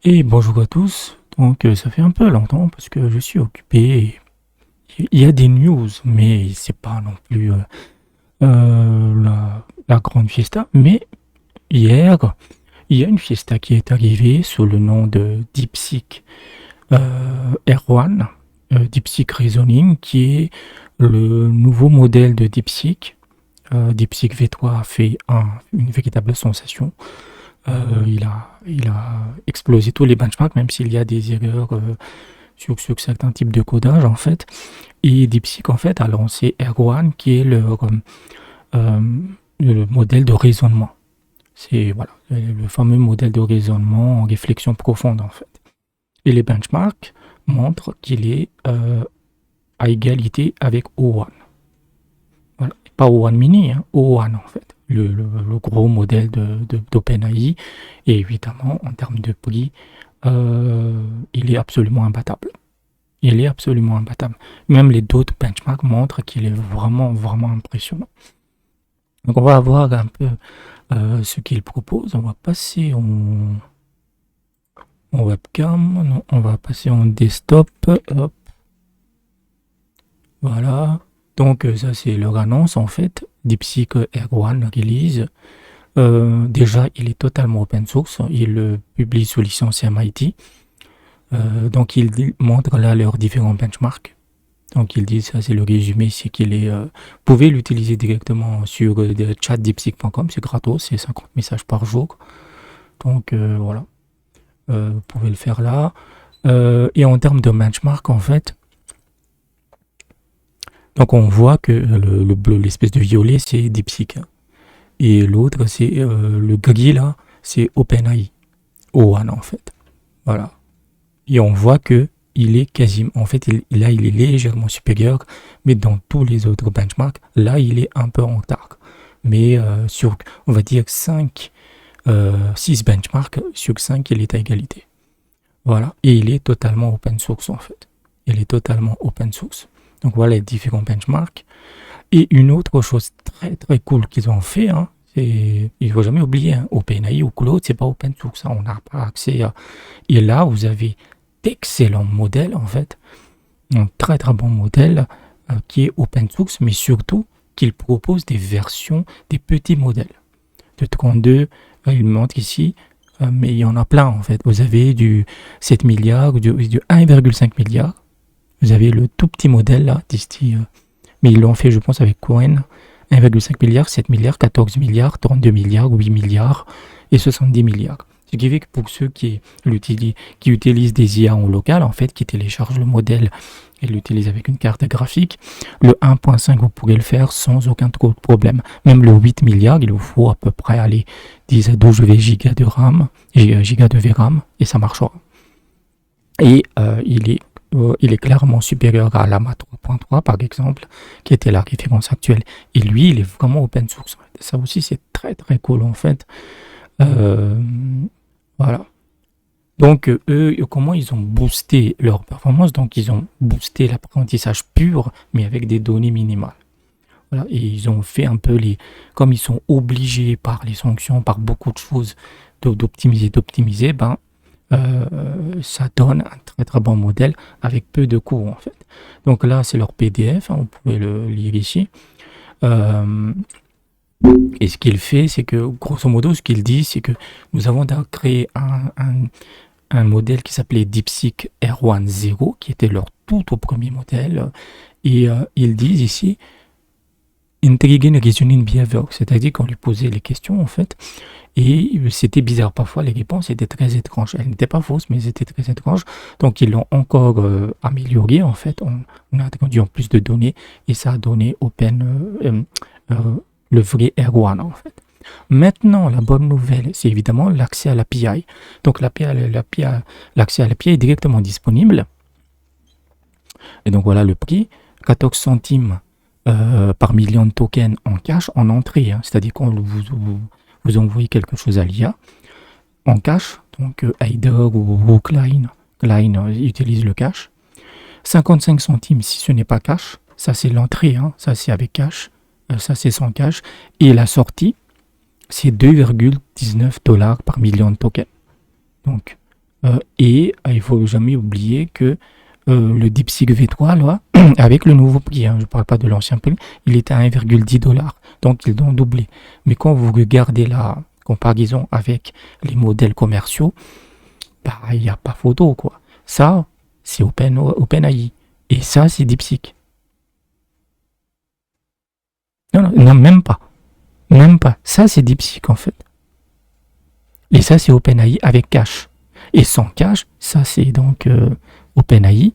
Et bonjour à tous. Donc, ça fait un peu longtemps parce que je suis occupé. Il y a des news, mais c'est pas non plus la grande fiesta. Mais hier, il y a une fiesta qui est arrivée sous le nom de DeepSeek R1, DeepSeek Reasoning, qui est le nouveau modèle de DeepSeek. DeepSeek V3 a fait une véritable sensation. Il a explosé tous les benchmarks, même s'il y a des erreurs sur certains types de codage, en fait. Et DeepSeek, en fait, a lancé R1, qui est euh, le modèle de raisonnement. C'est voilà, le fameux modèle de raisonnement en réflexion profonde, en fait. Et les benchmarks montrent qu'il est à égalité avec O1. Voilà. Pas O1 mini, hein, O1 en fait. Le gros modèle d'OpenAI. Et évidemment, en termes de prix, il est absolument imbattable. Il est absolument imbattable. Même les d'autres benchmarks montrent qu'il est vraiment, vraiment impressionnant. Donc on va voir un peu ce qu'il propose. On va passer en webcam. Non, on va passer en desktop. Hop. Voilà. Donc ça c'est leur annonce en fait. DeepSeek R1 release. Déjà il est totalement open source. Il le publie sous licence MIT. Donc ils montrent là leurs différents benchmarks. Donc ils disent, ça c'est le résumé, c'est qu'il est... vous pouvez l'utiliser directement sur chatdeepseek.com, c'est gratos, c'est 50 messages par jour. Donc voilà, vous pouvez le faire là. Et en termes de benchmark en fait, donc on voit que le bleu, l'espèce de violet, c'est DeepSeek. Et l'autre, c'est le gris là, c'est OpenAI. O1 en fait. Voilà. Et on voit que il est quasiment, en fait, là, il est légèrement supérieur, mais dans tous les autres benchmarks, là, il est un peu en retard. Mais sur, on va dire, 6 benchmarks, sur 5, il est à égalité. Voilà. Et il est totalement open source, en fait. Il est totalement open source. Donc voilà les différents benchmarks. Et une autre chose très, très cool qu'ils ont fait, hein, il ne faut jamais oublier, hein, OpenAI ou Claude, c'est pas open source, hein, on n'a pas accès à... Et là, vous avez d'excellents modèles, en fait, un très très bon modèle qui est open source, mais surtout qu'il propose des versions, des petits modèles. De 32, il montre ici, mais il y en a plein en fait. Vous avez du 7 milliards, du 1,5 milliard. Vous avez le tout petit modèle là, d'ici, mais ils l'ont fait, je pense, avec Cohen. 1,5 milliard, 7 milliards, 14 milliards, 32 milliards, 8 milliards et 70 milliards. Ce qui fait que pour ceux qui utilisent des IA en local, en fait, qui téléchargent le modèle et l'utilisent avec une carte graphique, le 1.5, vous pourrez le faire sans aucun trop de problème. Même le 8 milliards, il vous faut à peu près aller 10 à 12 gigas de RAM, gigas de VRAM, et ça marchera. Et il est clairement supérieur à Llama 3.3 par exemple, qui était la référence actuelle. Et lui, il est vraiment open source. Ça aussi, c'est très très cool en fait. Voilà. Donc, eux, comment ils ont boosté leur performance? Donc, ils ont boosté l'apprentissage pur, mais avec des données minimales. Voilà. Et ils ont fait un peu comme ils sont obligés par les sanctions, par beaucoup de choses, d'optimiser, ben, ça donne un très très bon modèle avec peu de coûts en fait. Donc là, c'est leur PDF, hein, vous pouvez le lire ici. Et ce qu'il fait, c'est que, grosso modo, ce qu'il dit, c'est que nous avons créé un modèle qui s'appelait DeepSeek R10, qui était leur tout au premier modèle. Et ils disent ici, Intelligent Reasoning Behavior, c'est-à-dire qu'on lui posait les questions, en fait, et c'était bizarre. Parfois, les réponses étaient très étranges. Elles n'étaient pas fausses, mais elles étaient très étranges. Donc, ils l'ont encore amélioré, en fait. On a introduit en plus de données, et ça a donné le vrai R1 en fait. Maintenant, la bonne nouvelle, c'est évidemment l'accès à l'API. Donc l'accès à l'API est directement disponible. Et donc voilà le prix, 14 centimes par million de tokens en cash, en entrée. Hein. C'est-à-dire quand vous envoyez quelque chose à l'IA en cash, donc Aider ou Klein utilise le cash. 55 centimes si ce n'est pas cash, ça c'est l'entrée, hein. Ça c'est avec cash. Ça c'est sans cash. Et la sortie, c'est 2,19 $ par million de tokens. Donc, Et il faut jamais oublier que le DeepSeek V3, là, avec le nouveau prix, hein, je ne parle pas de l'ancien prix, il était à 1,10 $. Donc, ils ont doublé. Mais quand vous regardez la comparaison avec les modèles commerciaux, bah, il n'y a pas photo, quoi. Ça, c'est OpenAI. Et ça, c'est DeepSeek. Non, non, non, même pas. Même pas. Ça, c'est DeepSeek, en fait. Et ça, c'est OpenAI avec cache. Et sans cache, ça, c'est donc OpenAI.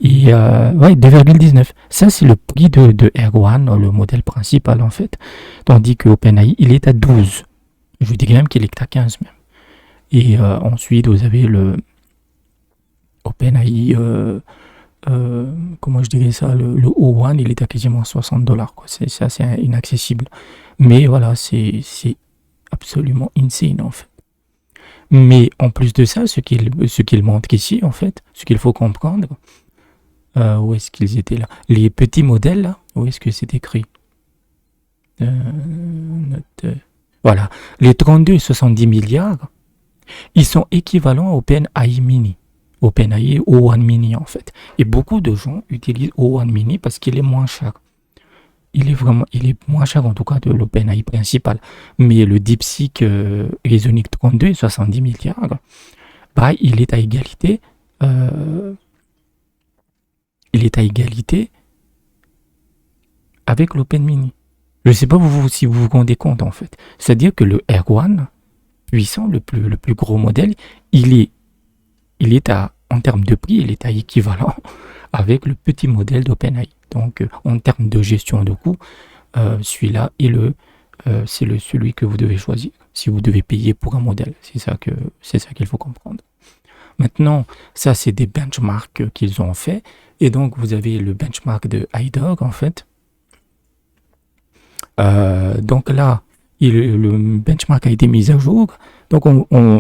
Et ouais, 2,19. Ça, c'est le prix de R1, le modèle principal, en fait. Tandis que OpenAI, il est à 12. Je vous dis même qu'il est à 15 même. Et ensuite, vous avez le OpenAI, comment je dirais ça, le O1, il est à quasiment 60 $, quoi. C'est assez inaccessible. Mais voilà, c'est absolument insane, en fait. Mais en plus de ça, ce qu'il montre ici, en fait, ce qu'il faut comprendre, où est-ce qu'ils étaient là? Les petits modèles, là, où est-ce que c'est écrit? Voilà, les 32 et 70 milliards, ils sont équivalents à OpenAI Mini. OpenAI O1 Mini, en fait. Et beaucoup de gens utilisent O1 Mini parce qu'il est moins cher. Il est moins cher en tout cas de l'OpenAI principal. Mais le DeepSeek Resonic 32 et 70 milliards, bah, il est à égalité. Il est à égalité avec l'Open Mini. Je ne sais pas si vous vous rendez compte, en fait. C'est-à-dire que le R1 puissant, le plus gros modèle, il est en termes de prix, il est à équivalent avec le petit modèle d'OpenAI. Donc, en termes de gestion de coûts, celui-là est celui que vous devez choisir si vous devez payer pour un modèle. C'est ça qu'il faut comprendre. Maintenant, ça, c'est des benchmarks qu'ils ont fait. Et donc, vous avez le benchmark de iDog, en fait. Donc là, le benchmark a été mis à jour. Donc,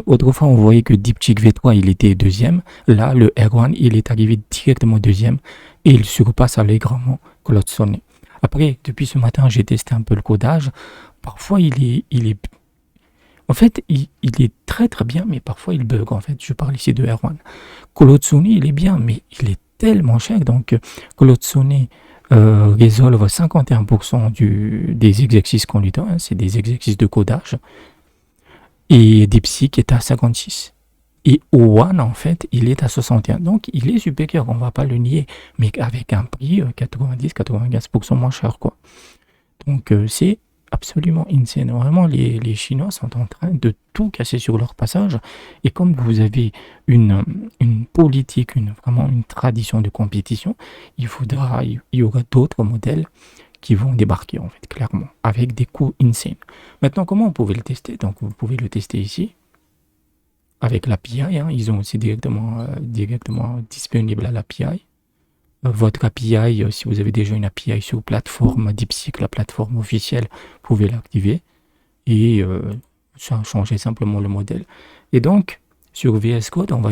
autrefois, on voyait que DeepSeek V3, il était deuxième. Là, le R1, il est arrivé directement deuxième. Et il surpasse allègrement Claude Sonnet. Après, depuis ce matin, j'ai testé un peu le codage. Parfois, en fait, il est très très bien, mais parfois il bug. En fait, je parle ici de R1. Claude Sonnet, il est bien, mais il est tellement cher. Donc, Claude Sonnet résolve 51% des exercices qu'on lui donne. Hein, c'est des exercices de codage. Et DeepSeek est à 56. Et O1, en fait, il est à 61. Donc, il est supérieur, on ne va pas le nier, mais avec un prix 90-95% moins cher, quoi. Donc, c'est absolument insane. Vraiment, les Chinois sont en train de tout casser sur leur passage. Et comme vous avez une politique, vraiment une tradition de compétition, il y aura d'autres modèles qui vont débarquer, en fait, clairement, avec des coûts insane. Maintenant, comment vous pouvez le tester? Donc, vous pouvez le tester ici, avec l'API. Hein, ils ont aussi directement disponible à l'API. Votre API, si vous avez déjà une API sur plateforme DeepSeek, la plateforme officielle, vous pouvez l'activer et changer simplement le modèle. Et donc, sur VS Code, moi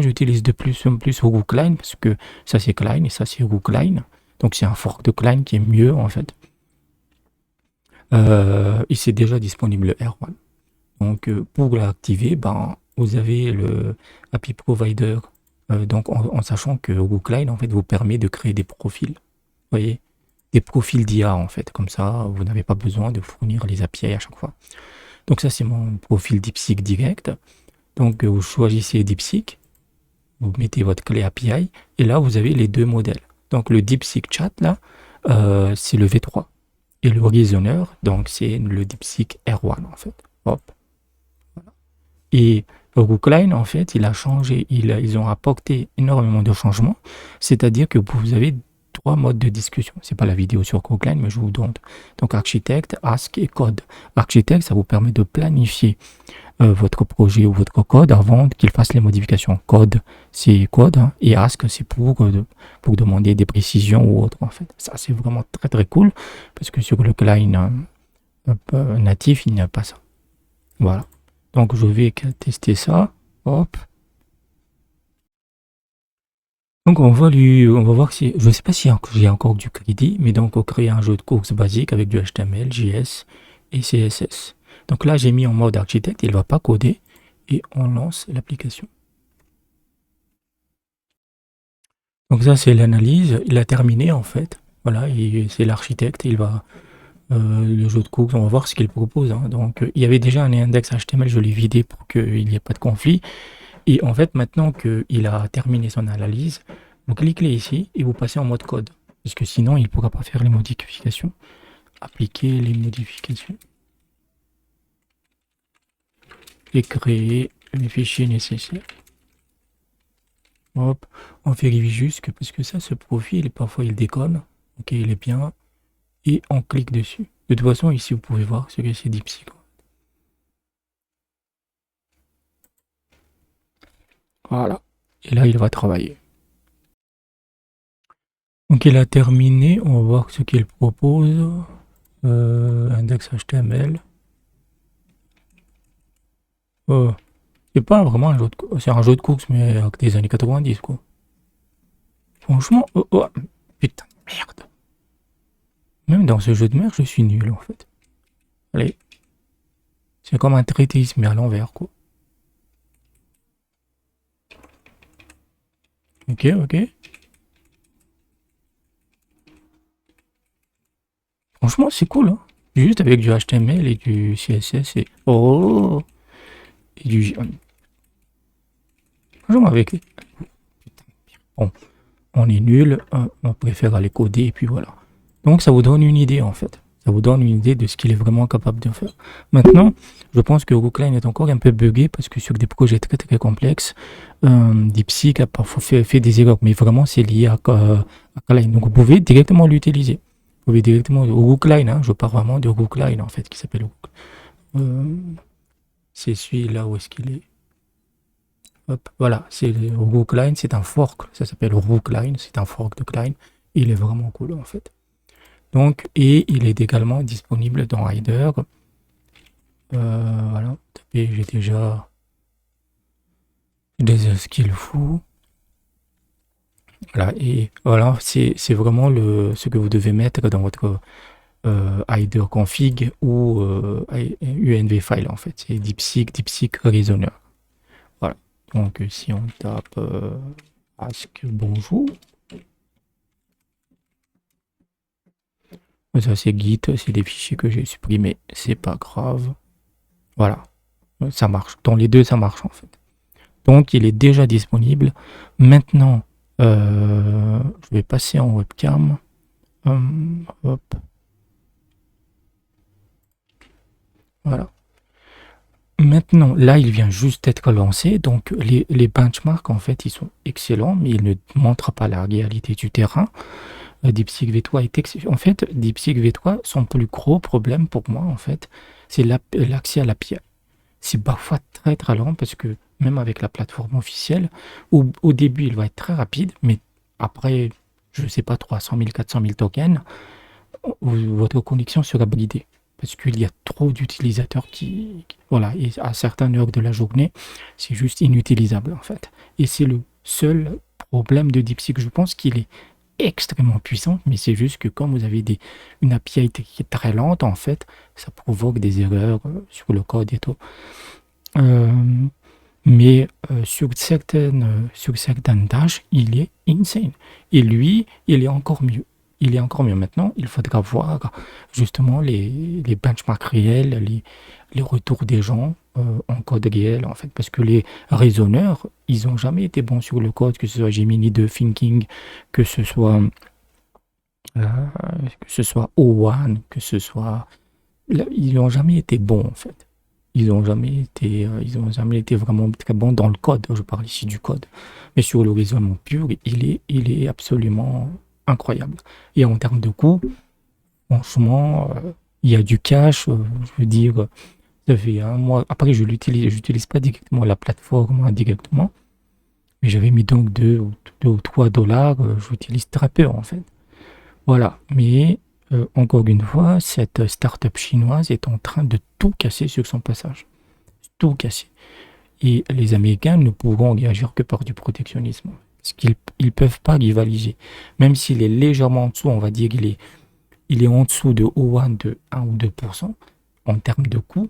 j'utilise de plus en plus Rookline parce que ça c'est Klein et ça c'est Rookline. Donc c'est un fork de Klein qui est mieux en fait. Et c'est déjà disponible le R1. Donc pour l'activer, vous avez le API Provider. Donc en sachant que Rookline en fait vous permet de créer des profils. Vous voyez, des profils d'IA en fait. Comme ça, vous n'avez pas besoin de fournir les API à chaque fois. Donc ça c'est mon profil DeepSeek direct. Donc vous choisissez DeepSeek, vous mettez votre clé API et là vous avez les deux modèles. Donc le DeepSeek Chat là, c'est le V3 et le Reasoner, donc c'est le DeepSeek R1 en fait. Hop. Voilà. Et Rookline en fait, il a changé, ils ont apporté énormément de changements, c'est-à-dire que vous avez 3 modes de discussion. C'est pas la vidéo sur Rookline, mais je vous donne. Donc architecte, ask et code. Architecte, ça vous permet de planifier votre projet ou votre code avant qu'il fasse les modifications. Code, c'est code, hein, et ask, c'est pour demander des précisions ou autre en fait. Ça, c'est vraiment très très cool parce que sur le client natif, il n'y a pas ça. Voilà. Donc je vais tester ça. Hop. Donc on va voir si, je ne sais pas si j'ai encore du crédit, mais donc on crée un jeu de course basique avec du HTML, JS et CSS. Donc là j'ai mis en mode architecte, il ne va pas coder, et on lance l'application. Donc ça, c'est l'analyse. Il a terminé en fait. Voilà, c'est l'architecte. Il va le jeu de cookies, on va voir ce qu'il propose, hein. Donc il y avait déjà un index HTML, je l'ai vidé pour qu'il n'y ait pas de conflit. Et en fait, maintenant qu'il a terminé son analyse, vous cliquez ici et vous passez en mode code. Parce que sinon, il ne pourra pas faire les modifications. Appliquer les modifications. Et créer les fichiers nécessaires. Hop, on vérifie juste que, parce que ça, ce profil, parfois il déconne. Ok, il est bien. Et on clique dessus. De toute façon, ici, vous pouvez voir ce que c'est DeepSeek. Voilà. Et là, il va travailler. Donc, il a terminé. On va voir ce qu'il propose. Index HTML. C'est pas vraiment un jeu de... C'est un jeu de course, mais avec des années 90, quoi. Franchement, putain de merde. Même dans ce jeu de merde, je suis nul, en fait. Allez. C'est comme un traité, mais à l'envers, quoi. Ok, ok. Franchement, c'est cool, hein. Juste avec du HTML et du CSS et... Oh. Et du... Franchement, avec... Bon, on est nul, on préfère aller coder, et puis voilà. Donc, ça vous donne une idée, en fait. Ça vous donne une idée de ce qu'il est vraiment capable de faire. Maintenant, je pense que Rookline est encore un peu buggé, parce que sur des projets très très complexes, DeepSeek a parfois fait des erreurs, mais vraiment, c'est lié à Rookline. Donc, vous pouvez directement l'utiliser. Vous pouvez directement... Rookline, hein, je parle vraiment de Rookline, en fait, qui s'appelle Rookline. C'est celui-là, où est-ce qu'il est? Hop, voilà, c'est Rookline, c'est un fork, ça s'appelle Rookline, c'est un fork de Klein. Il est vraiment cool en fait. Donc, et il est également disponible dans Rider. Voilà, tapez, j'ai déjà des skills fous. Voilà, et voilà, c'est vraiment ce que vous devez mettre dans votre Rider config ou UNV file en fait. C'est DeepSeek Reasoner. Voilà, donc si on tape ask bonjour. Ça c'est Git, c'est des fichiers que j'ai supprimés, c'est pas grave. Voilà, ça marche. Dans les deux, ça marche en fait. Donc il est déjà disponible. Maintenant, je vais passer en webcam. Hop. Voilà. Maintenant, là, il vient juste d'être lancé. Donc les benchmarks, en fait, ils sont excellents, mais ils ne montrent pas la réalité du terrain. DeepSeek V3 est excellent. En fait, DeepSeek V3, son plus gros problème pour moi, en fait, c'est l'accès à l'API. C'est parfois très très lent parce que même avec la plateforme officielle, au début, il va être très rapide, mais après, je ne sais pas, 300 000, 400 000 tokens, votre connexion sera bridée. Parce qu'il y a trop d'utilisateurs voilà, et à certaines heures de la journée, c'est juste inutilisable en fait. Et c'est le seul problème de DeepSeek. Je pense qu'il est extrêmement puissant, mais c'est juste que quand vous avez une API qui est très lente, en fait, ça provoque des erreurs sur le code et tout. Mais sur certaines tâches, il est insane. Et lui, il est encore mieux. Il est encore mieux. Maintenant, il faudra voir justement les benchmarks réels, les retours des gens en code réel, en fait. Parce que les raisonneurs, ils n'ont jamais été bons sur le code, que ce soit Gemini 2 Thinking, que ce soit O1, que ce soit... Ils n'ont jamais été bons, en fait. Ils n'ont jamais été vraiment très bons dans le code. Je parle ici du code. Mais sur le raisonnement pur, il est absolument incroyable. Et en termes de coût, franchement, il y a du cash. Je veux dire, ça fait un mois. Après, j'utilise pas directement la plateforme directement. Mais j'avais mis donc 2 ou 3 dollars. J'utilise très peu, en fait. Voilà. Mais encore une fois, cette start-up chinoise est en train de tout casser sur son passage. Tout casser. Et les Américains ne pourront réagir que par du protectionnisme. Parce qu'ils ne peuvent pas rivaliser. Même s'il est légèrement en dessous, on va dire qu'il est en dessous de O1 de 1 ou 2%, en termes de coût,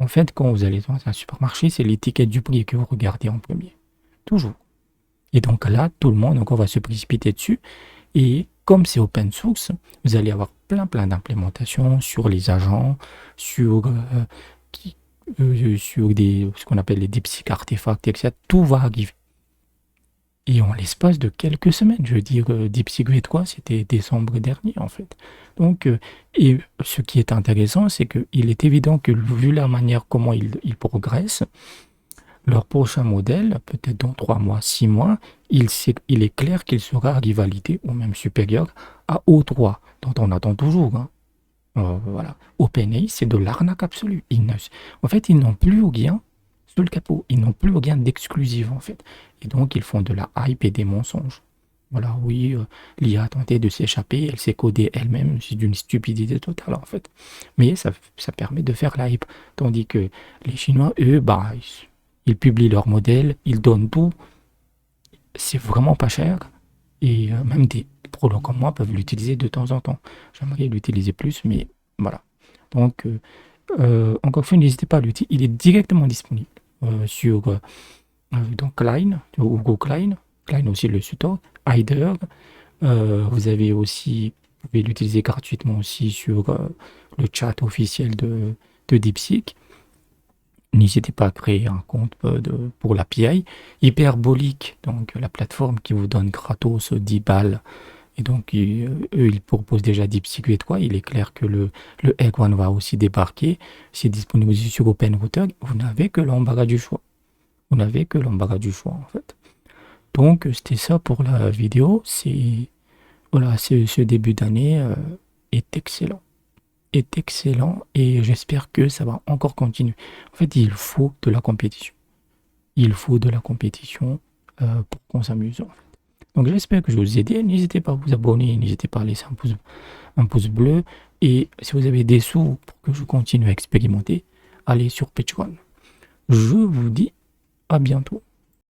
En fait, quand vous allez dans un supermarché, c'est l'étiquette du prix que vous regardez en premier. Toujours. Et donc là, tout le monde encore va se précipiter dessus. Et comme c'est open source, vous allez avoir plein d'implémentations sur les agents, sur, qui- sur ce qu'on appelle les DeepSeek artefacts, etc. Tout va arriver. Et en l'espace de quelques semaines, je veux dire, DeepSeek V3, c'était décembre dernier en fait. Donc, et ce qui est intéressant, c'est qu'il est évident que vu la manière comment ils progressent, leur prochain modèle, peut-être dans 3 mois, 6 mois, il est clair qu'il sera à rivalité ou même supérieur à O3, dont on attend toujours, hein. Voilà. OpenAI, c'est de l'arnaque absolue. En fait, ils n'ont plus rien sous le capot. Ils n'ont plus rien d'exclusif, en fait. Et donc, ils font de la hype et des mensonges. Voilà, oui, l'IA a tenté de s'échapper, elle s'est codée elle-même, c'est d'une stupidité totale, en fait. Mais ça permet de faire la hype. Tandis que les Chinois, eux, bah, ils publient leur modèle, ils donnent tout. C'est vraiment pas cher. Et même des pros comme moi peuvent l'utiliser de temps en temps. J'aimerais l'utiliser plus, mais voilà. Donc, encore une fois, n'hésitez pas à l'utiliser. Il est directement disponible sur donc Klein, ou Google Klein. Klein aussi le support. Hider. Vous avez aussi, vous pouvez l'utiliser gratuitement aussi sur le chat officiel de DeepSeek. N'hésitez pas à créer un compte pour l'API. Hyperbolique, donc la plateforme qui vous donne gratos 10 balles. Et donc, eux, ils proposent déjà DeepSeek V3. Il est clair que le Egg One va aussi débarquer. C'est disponible aussi sur OpenRouter. Vous n'avez que l'embarras du choix. Vous n'avez que l'embarras du choix, en fait. Donc, c'était ça pour la vidéo. Voilà, ce début d'année est excellent. Est excellent et j'espère que ça va encore continuer. En fait, il faut de la compétition. Il faut de la compétition pour qu'on s'amuse, en fait. Donc j'espère que je vous ai aidé. N'hésitez pas à vous abonner, n'hésitez pas à laisser un pouce bleu. Et si vous avez des sous pour que je continue à expérimenter, allez sur Patreon. Je vous dis à bientôt.